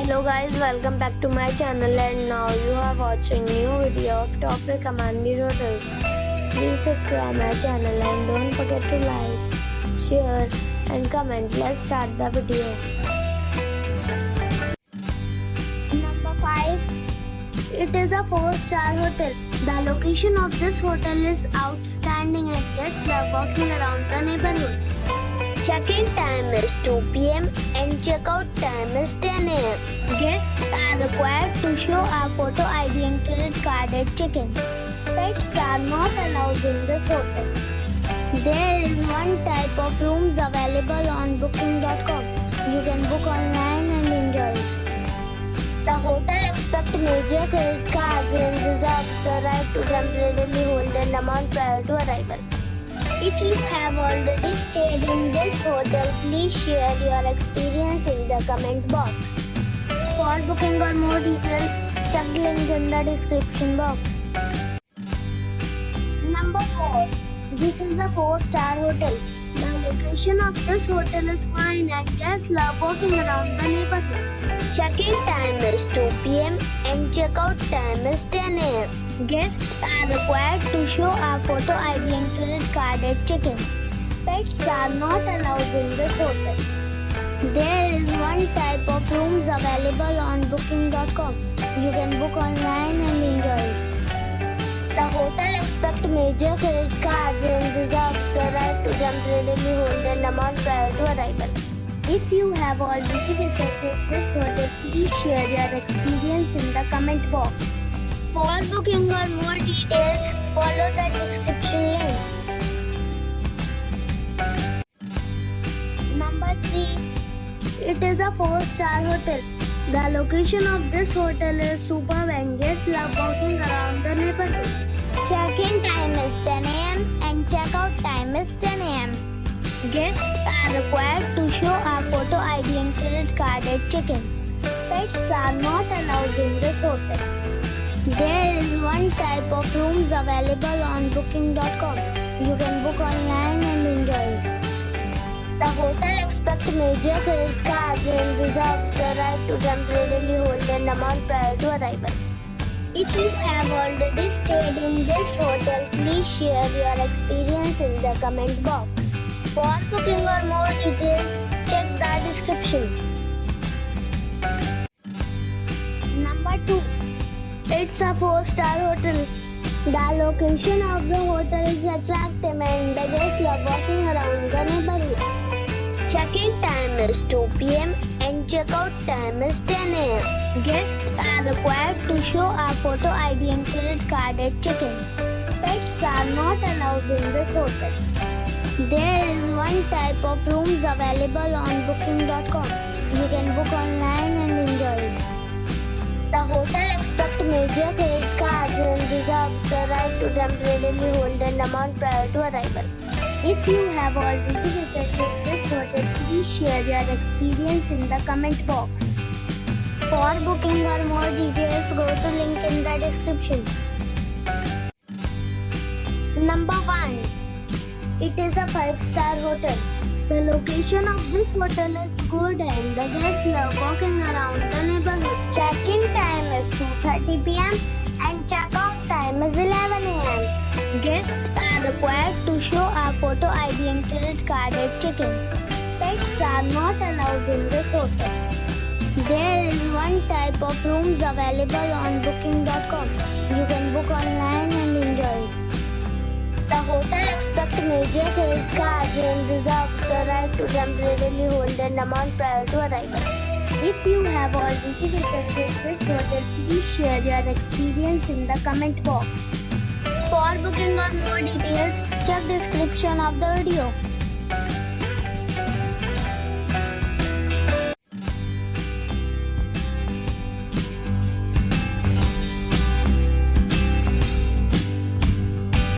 Hello guys, welcome back to my channel and now you are watching new video of top recommended hotels. Please subscribe my channel and don't forget to like, share and comment. Let's start the video. Number 5. It is a 4-star hotel. The location of this hotel is outstanding and guests love walking around the neighborhood. Check-in time is 2 p.m. and check-out time is 10 a.m. Guests are required to show a photo ID and credit card at check-in. Pets are not allowed in this hotel. There is one type of rooms available on booking.com. You can book online and enjoy it. The hotel expects major credit cards and reserves the right to temporarily hold an amount prior to arrival. If you have already stayed in this hotel, please share your experience in the comment box. For booking or more details, check the link in the description box. Number 4. This is a 4-star hotel. The location of this hotel is fine and guests love walking around the neighborhood. Check-in time is 2 p.m. and check-out time is 10 a.m. Guests are required to show a photo ID and credit card at check-in. Pets are not allowed in this hotel. There is one type of rooms available on booking.com. You can book online and enjoy it. The hotel expects major credit cards and reserves the right to temporarily hold an amount prior to arrival. If you have already visited this hotel, please share your experience in the comment box. For booking or more details, follow the description link. Number 3. It is a 4-star hotel. The location of this hotel is superb and guests love walking around the neighborhood. Check-in time is 10 a.m. and check-out time is 10 a.m. Guests are required to show a photo ID and credit card at check-in. Pets are not allowed in this hotel. There is one type of rooms available on booking.com. You can book online and enjoy it. The hotel expects major credit cards and reserves the right to temporarily hold an amount prior to arrival. If you have already stayed in this hotel, please share your experience in the comment box. For booking or more details, check the description. Number 2. It's a 4-star hotel. The location of the hotel is attractive and the guests love walking around the neighborhood. Check-in time is 2 p.m. and check-out time is 10 a.m. Guests are required to show a photo ID and credit card at check-in. Pets are not allowed in this hotel. There is one type of rooms available on booking.com. You can book online and enjoy it. The hotel expects major credit cards and reserves the right to temporarily hold an amount prior to arrival. If you have already visited this hotel, please share your experience in the comment box. For booking or more details, go to link in the description. Number 1. It is a 5-star hotel. The location of this hotel is good and the guests love walking around the neighborhood. Check-in time is 2:30 p.m. and check-out time is 11 a.m. Guests are required to show a photo ID and credit card at check-in. Pets are not allowed in this hotel. There is one type of rooms available on booking.com. You can book online and enjoy it. The hotel expects major credit cards and reserves the right to temporarily hold an amount prior to arrival. If you have already visited this hotel, please share your experience in the comment box. For booking or more details, check the description of the video.